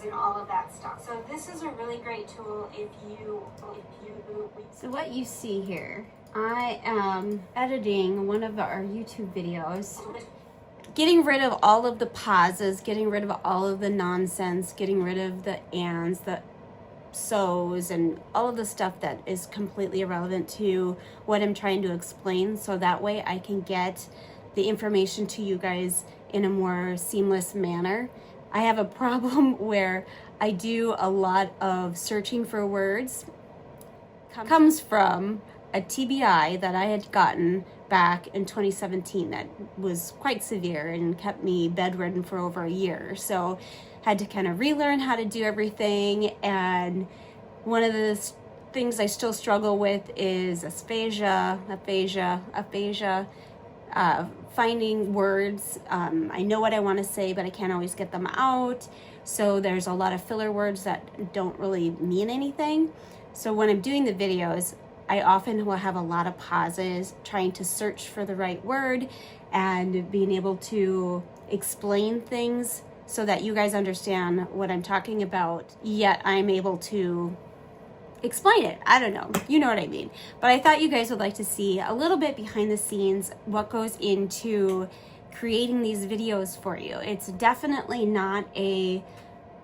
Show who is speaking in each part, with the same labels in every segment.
Speaker 1: and all of that stuff. So this is a really great tool if you.
Speaker 2: So what you see here, I am editing one of our YouTube videos, getting rid of all of the pauses, getting rid of all of the nonsense, getting rid of the ands, the so's, and all of the stuff that is completely irrelevant to what I'm trying to explain, so that way I can get the information to you guys in a more seamless manner. I have a problem where I do a lot of searching for words. Comes from a TBI that I had gotten back in 2017 that was quite severe and kept me bedridden for over a year. So had to kind of relearn how to do everything. And one of the things I still struggle with is aphasia, finding words. I know what I want to say, but I can't always get them out. So there's a lot of filler words that don't really mean anything. So when I'm doing the videos, I often will have a lot of pauses, trying to search for the right word and being able to explain things so that you guys understand what I'm talking about, yet I'm able to explain it. I don't know, you know what I mean. But I thought you guys would like to see a little bit behind the scenes, what goes into creating these videos for you. It's definitely not a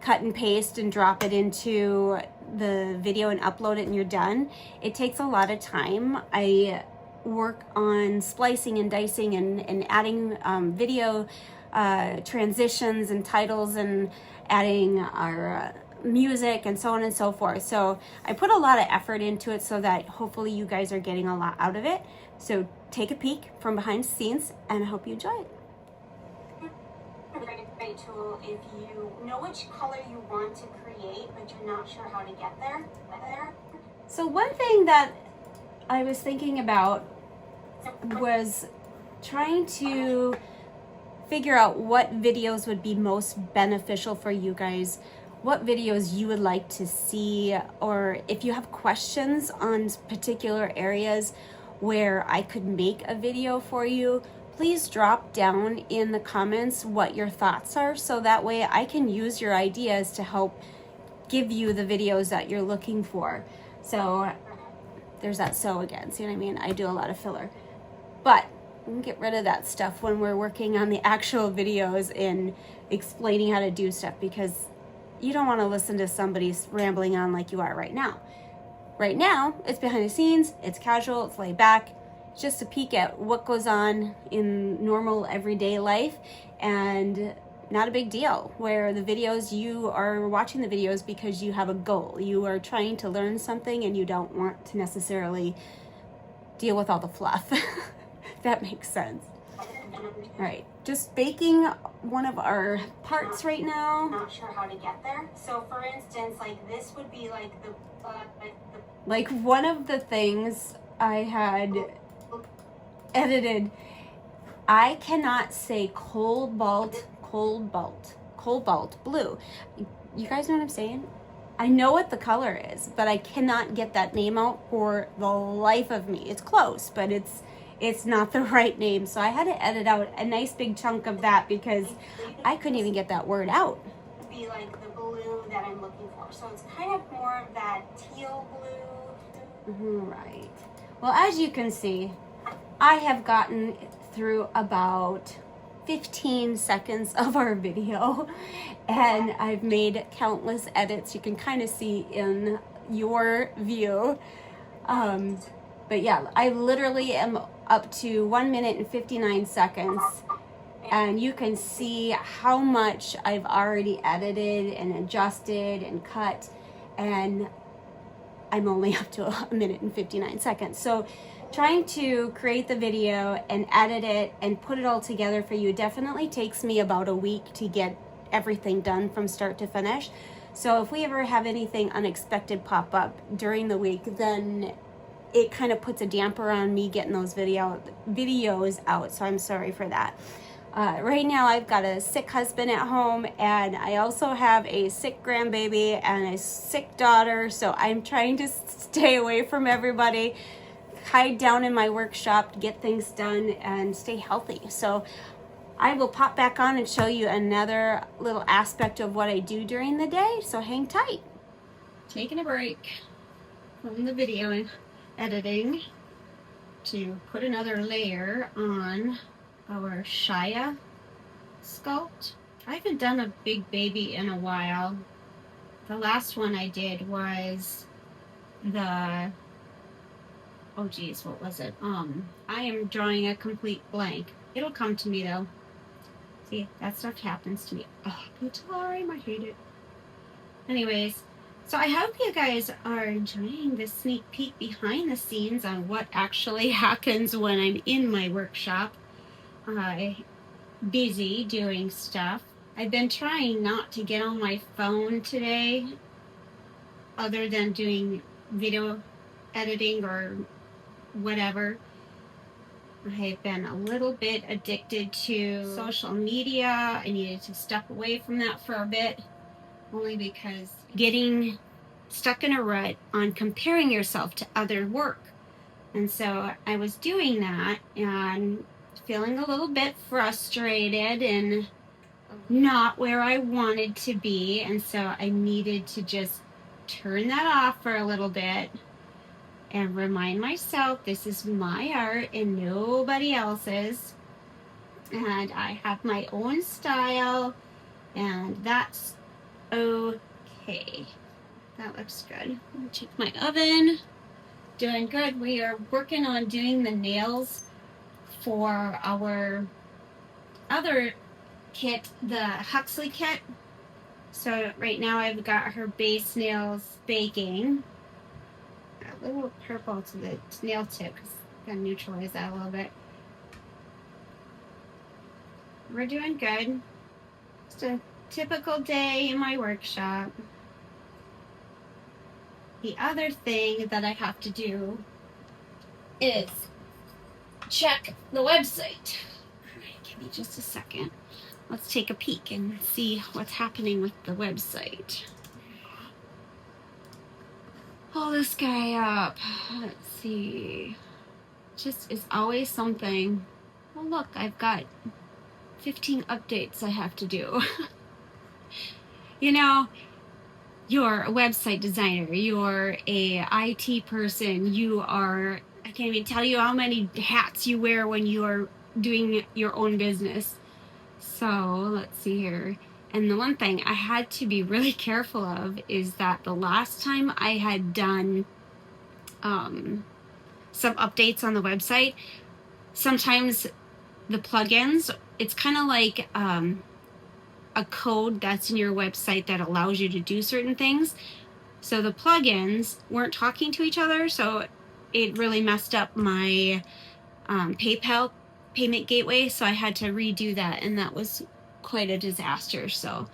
Speaker 2: cut and paste and drop it into the video and upload it and you're done. It takes a lot of time. I work on splicing and dicing and adding video transitions and titles and adding our music and so on and so forth. So I put a lot of effort into it so that hopefully you guys are getting a lot out of it. So take a peek from behind the scenes and I hope you enjoy it.
Speaker 1: Great tool if you know which color you want to create but you're not sure how to get there.
Speaker 2: So one thing that I was thinking about was trying to figure out what videos would be most beneficial for you guys, what videos you would like to see, or if you have questions on particular areas where I could make a video for you, please drop down in the comments what your thoughts are, so that way I can use your ideas to help give you the videos that you're looking for. So there's that so again, see what I mean? I do a lot of filler. But we can get rid of that stuff when we're working on the actual videos and explaining how to do stuff, because you don't want to listen to somebody rambling on like you are right now. Right now, it's behind the scenes, it's casual, it's laid back. Just a peek at what goes on in normal everyday life, and not a big deal. Where the videos, you are watching the videos because you have a goal. You are trying to learn something and you don't want to necessarily deal with all the fluff. That makes sense. All right, just baking one of our parts right now.
Speaker 1: Not sure how to get there. So for instance, like this would be like
Speaker 2: like one of the things I had edited, I cannot say cobalt blue. You guys know what I'm saying? I know what the color is, but I cannot get that name out for the life of me. It's close, but it's not the right name. So I had to edit out a nice big chunk of that because I couldn't even get that word out.
Speaker 1: Be like the blue that I'm looking for. So it's kind of more of that teal blue.
Speaker 2: Right. Well, as you can see, I have gotten through about 15 seconds of our video and I've made countless edits. You can kind of see in your view. But yeah, I literally am up to 1 minute and 59 seconds. And you can see how much I've already edited and adjusted and cut. And I'm only up to 1 minute and 59 seconds. So trying to create the video and edit it and put it all together for you definitely takes me about a week to get everything done from start to finish. So if we ever have anything unexpected pop up during the week, then it kind of puts a damper on me getting those videos out. So I'm sorry for that. Right now I've got a sick husband at home, and I also have a sick grandbaby and a sick daughter. So I'm trying to stay away from everybody, hide down in my workshop to get things done and stay healthy. So I will pop back on and show you another little aspect of what I do during the day, so hang tight. Taking a break from the video editing to put another layer on our Shia sculpt. I haven't done a big baby in a while. The last one I did was the, oh geez, what was it? I am drawing a complete blank. It'll come to me though. See, that stuff happens to me all the time. I hate it. Anyways, so I hope you guys are enjoying this sneak peek behind the scenes on what actually happens when I'm in my workshop. Busy doing stuff. I've been trying not to get on my phone today, other than doing video editing or whatever. I've been a little bit addicted to social media. I needed to step away from that for a bit, only because getting stuck in a rut on comparing yourself to other work. And so I was doing that and feeling a little bit frustrated and not where I wanted to be. And so I needed to just turn that off for a little bit and remind myself this is my art and nobody else's. And I have my own style, and that's okay. That looks good. Let me check my oven. Doing good. We are working on doing the nails for our other kit, the Huxley kit. So right now I've got her base nails baking. A little purple to the nail tip because I'm going to neutralize that a little bit. We're doing good. Just a typical day in my workshop. The other thing that I have to do is check the website. All right, give me just a second. Let's take a peek and see what's happening with the website. Pull this guy up. Let's see. Just is always something. Oh look, I've got 15 updates I have to do. You know, you're a website designer, you're a IT person, you are, I can't even tell you how many hats you wear when you're doing your own business. So let's see here. And the one thing I had to be really careful of is that the last time I had done some updates on the website, sometimes the plugins, it's kind of like a code that's in your website that allows you to do certain things. So the plugins weren't talking to each other, so it really messed up my PayPal payment gateway, so I had to redo that, and that was quite a disaster. So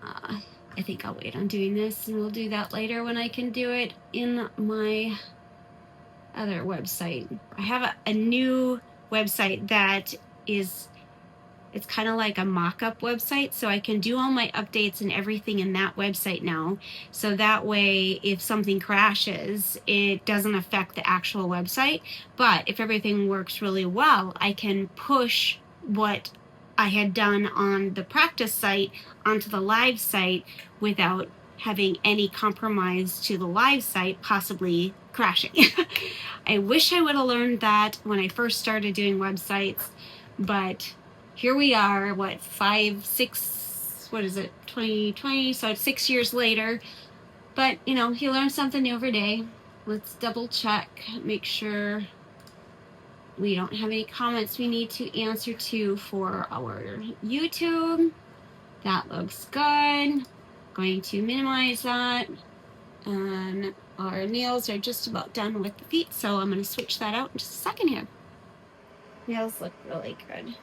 Speaker 2: I think I'll wait on doing this, and we'll do that later when I can do it in my other website. I have a new website that is, it's kind of like a mock-up website, so I can do all my updates and everything in that website now. So that way, if something crashes, it doesn't affect the actual website. But if everything works really well, I can push what I had done on the practice site onto the live site without having any compromise to the live site possibly crashing. I wish I would have learned that when I first started doing websites, but here we are, what, 5, 6, what is it, 2020, so it's 6 years later. But, you know, you learn something new every day. Let's double check, make sure we don't have any comments we need to answer to for our YouTube. That looks good. Going to minimize that. And our nails are just about done with the feet, so I'm going to switch that out in just a second here. Nails look really good.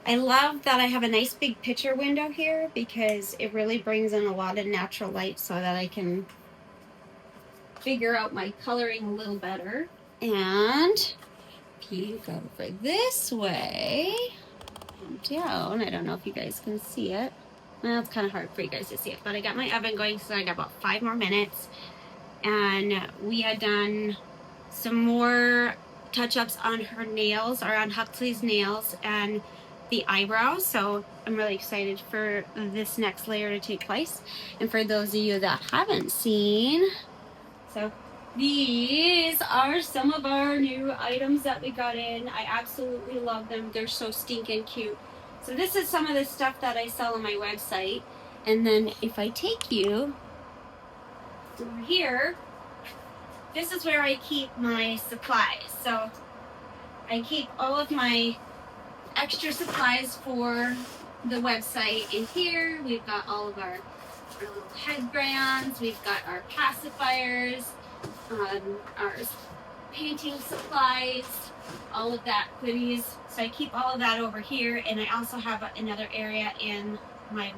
Speaker 2: I love that I have a nice big picture window here because it really brings in a lot of natural light so that I can figure out my coloring a little better. And if you go over this way and down, I don't know if you guys can see it. Well, it's kind of hard for you guys to see it, but I got my oven going, so I got about 5 more minutes. And we had done some more touch-ups on her nails, or on Huxley's nails, and the eyebrows. So I'm really excited for this next layer to take place. And for those of you that haven't seen, so these are some of our new items that we got in. I absolutely love them. They're so stinking cute. So this is some of the stuff that I sell on my website. And then if I take you over here, this is where I keep my supplies. So I keep all of my extra supplies for the website in here. We've got all of our little headbands, we've got our pacifiers, our painting supplies, all of that goodies. So I keep all of that over here, and I also have another area in my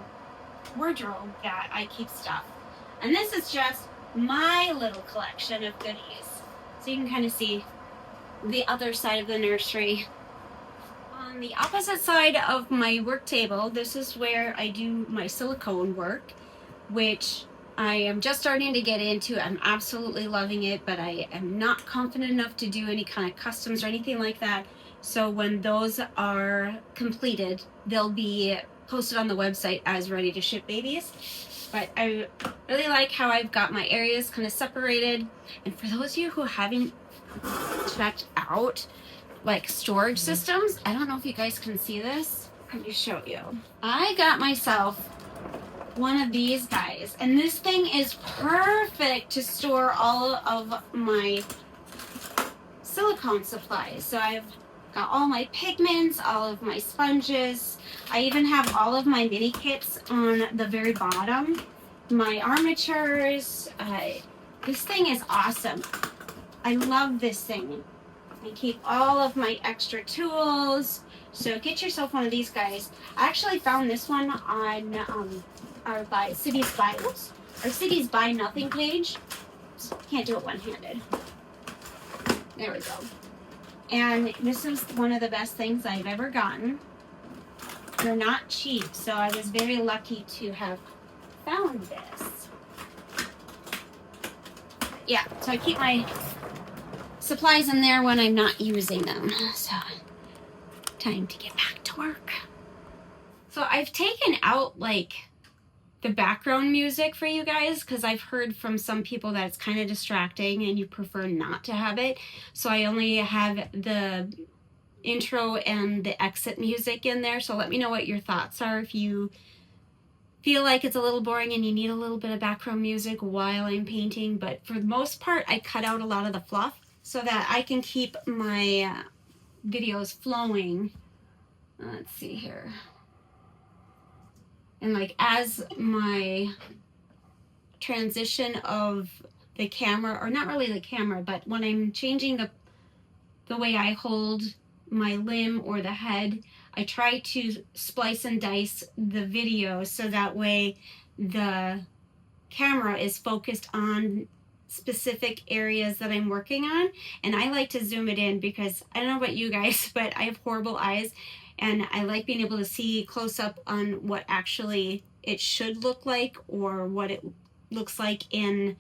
Speaker 2: wardrobe that I keep stuff. And this is just my little collection of goodies. So you can kind of see the other side of the nursery. On the opposite side of my work table, this is where I do my silicone work, which I am just starting to get into. I'm absolutely loving it, but I am not confident enough to do any kind of customs or anything like that. So when those are completed, they'll be posted on the website as ready to ship babies. But I really like how I've got my areas kind of separated. And for those of you who haven't checked out like storage systems, I don't know if you guys can see this. Let me show you. I got myself one of these guys, and this thing is perfect to store all of my silicone supplies. So I've got all my pigments, all of my sponges. I even have all of my mini kits on the very bottom. My armatures. This thing is awesome. I love this thing. I keep all of my extra tools. So get yourself one of these guys. I actually found this one on our Cities Buy Nothing page. Can't do it one-handed. There we go. And this is one of the best things I've ever gotten. They're not cheap, so I was very lucky to have found this. Yeah, so I keep my supplies in there when I'm not using them. So, time to get back to work. So I've taken out like the background music for you guys, because I've heard from some people that it's kind of distracting and you prefer not to have it. So I only have the intro and the exit music in there. So let me know what your thoughts are if you feel like it's a little boring and you need a little bit of background music while I'm painting. But for the most part, I cut out a lot of the fluff so that I can keep my videos flowing. Let's see here. And like as my transition of the camera, or not really the camera, but when I'm changing the way I hold my limb or the head, I try to splice and dice the video so that way the camera is focused on specific areas that I'm working on. And I like to zoom it in because I don't know about you guys, but I have horrible eyes. And I like being able to see close up on what actually it should look like, or what it looks like in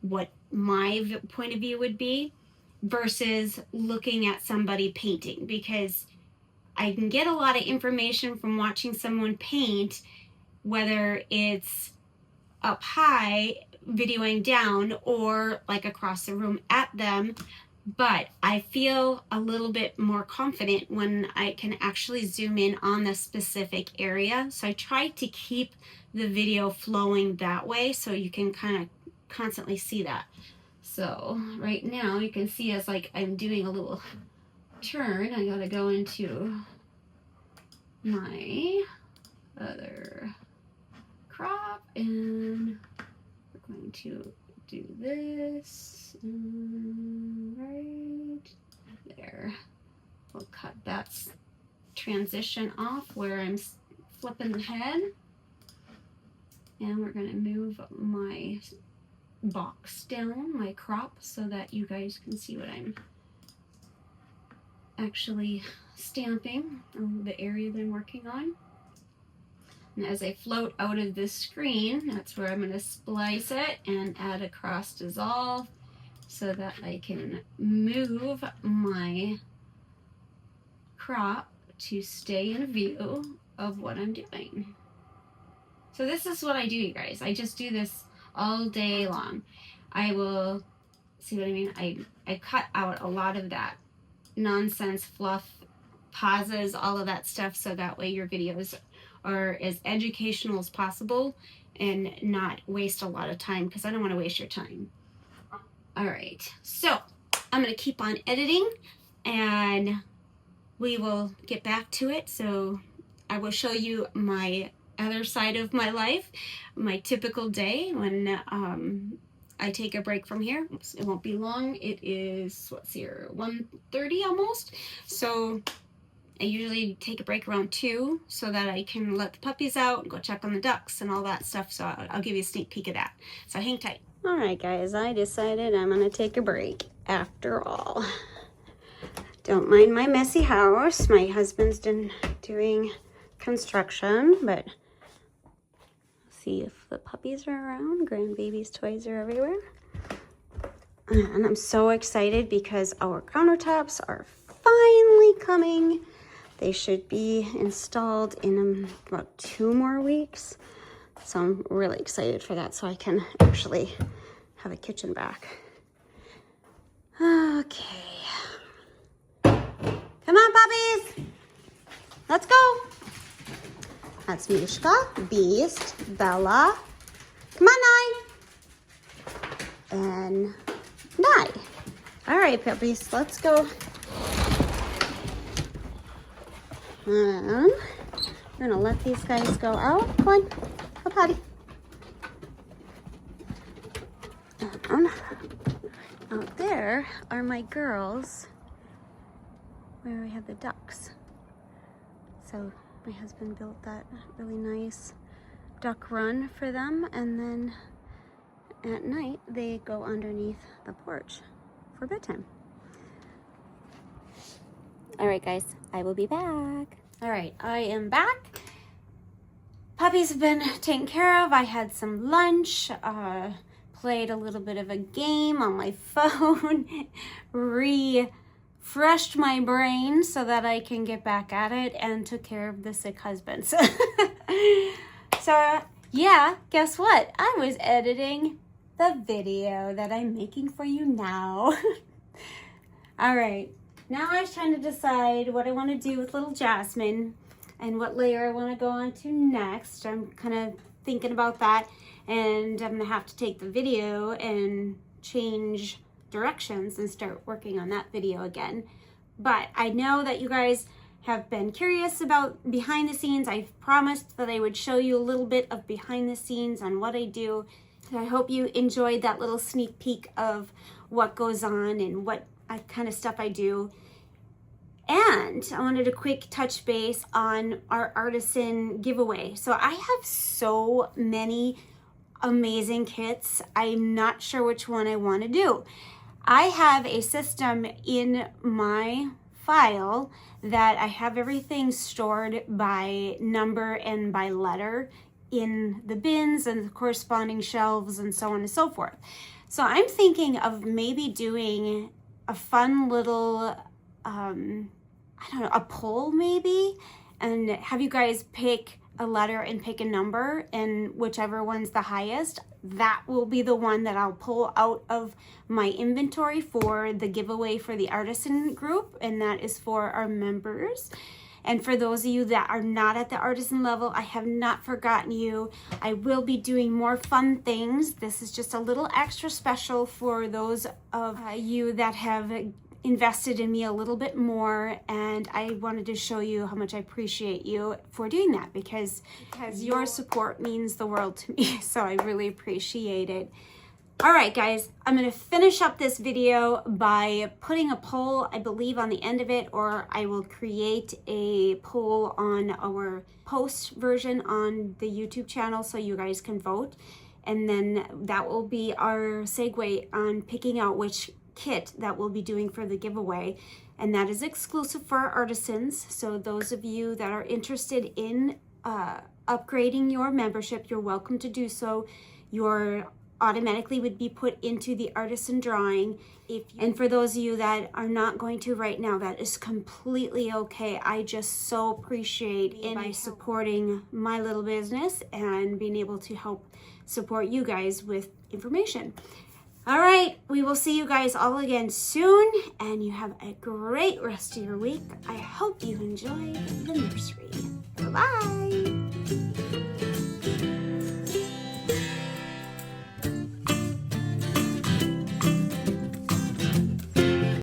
Speaker 2: what my point of view would be, versus looking at somebody painting, because I can get a lot of information from watching someone paint, whether it's up high videoing down or like across the room at them. But I feel a little bit more confident when I can actually zoom in on the specific area. So I try to keep the video flowing that way so you can kind of constantly see that. So right now you can see as like I'm doing a little turn, I gotta go into my other crop, and we're going to do this right there. We'll cut that transition off where I'm flipping the head, and we're going to move my box down, my crop, so that you guys can see what I'm actually stamping, on the area that I'm working on. And as I float out of this screen, that's where I'm going to splice it and add a cross dissolve so that I can move my crop to stay in view of what I'm doing. So this is what I do, you guys. I just do this all day long. I will, see what I mean? I cut out a lot of that nonsense, fluff, pauses, all of that stuff, so that way your videos are as educational as possible and not waste a lot of time, because I don't want to waste your time. All right, so I'm going to keep on editing and we will get back to it. So I will show you my other side of my life, my typical day when I take a break from here. It won't be long. It is, what's here, 1:30 almost. So I usually take a break around 2 so that I can let the puppies out and go check on the ducks and all that stuff. So I'll give you a sneak peek of that. So hang tight. All right, guys, I decided I'm gonna take a break after all. Don't mind my messy house. My husband's doing construction, but see if the puppies are around. Grandbaby's toys are everywhere. And I'm so excited because our countertops are finally coming. They should be installed in about 2 more weeks. So I'm really excited for that, so I can actually have a kitchen back. Okay. Come on, puppies. Let's go. That's Mishka, Beast, Bella. Come on, Nye. And Nye. All right, puppies, let's go. We're gonna let these guys go out. Come on, go potty. And out there are my girls, where we have the ducks. So my husband built that really nice duck run for them, and then at night they go underneath the porch for bedtime. All right, guys, I will be back. All right, I am back. Puppies have been taken care of. I had some lunch, played a little bit of a game on my phone, refreshed my brain so that I can get back at it, and took care of the sick husband. So yeah, guess what? I was editing the video that I'm making for you now. All right. Now I was trying to decide what I want to do with little Jasmine and what layer I want to go on to next. I'm kind of thinking about that, and I'm going to have to take the video and change directions and start working on that video again. But I know that you guys have been curious about behind the scenes. I've promised that I would show you a little bit of behind the scenes on what I do. So I hope you enjoyed that little sneak peek of what goes on and what kind of stuff I do. And I wanted a quick touch base on our artisan giveaway. So I have so many amazing kits. I'm not sure which one I want to do. I have a system in my file that I have everything stored by number and by letter in the bins and the corresponding shelves and so on and so forth. So I'm thinking of maybe doing a fun little, I don't know, a poll maybe, and have you guys pick a letter and pick a number, and whichever one's the highest, that will be the one that I'll pull out of my inventory for the giveaway for the artisan group, and that is for our members. And for those of you that are not at the artisan level, I have not forgotten you. I will be doing more fun things. This is just a little extra special for those of you that have invested in me a little bit more, and I wanted to show you how much I appreciate you for doing that, because your support means the world to me. So I really appreciate it. All right, guys, I'm going to finish up this video by putting a poll, I believe, on the end of it, or I will create a poll on our post version on the YouTube channel so you guys can vote. And then that will be our segue on picking out which kit that we'll be doing for the giveaway. And that is exclusive for our artisans. So those of you that are interested in upgrading your membership, you're welcome to do so. Your automatically would be put into the artisan drawing. And for those of you that are not going to right now, that is completely okay. I just so appreciate by supporting my little business and being able to help support you guys with information. All right, we will see you guys all again soon, and you have a great rest of your week. I hope you enjoyed the nursery. Bye-bye.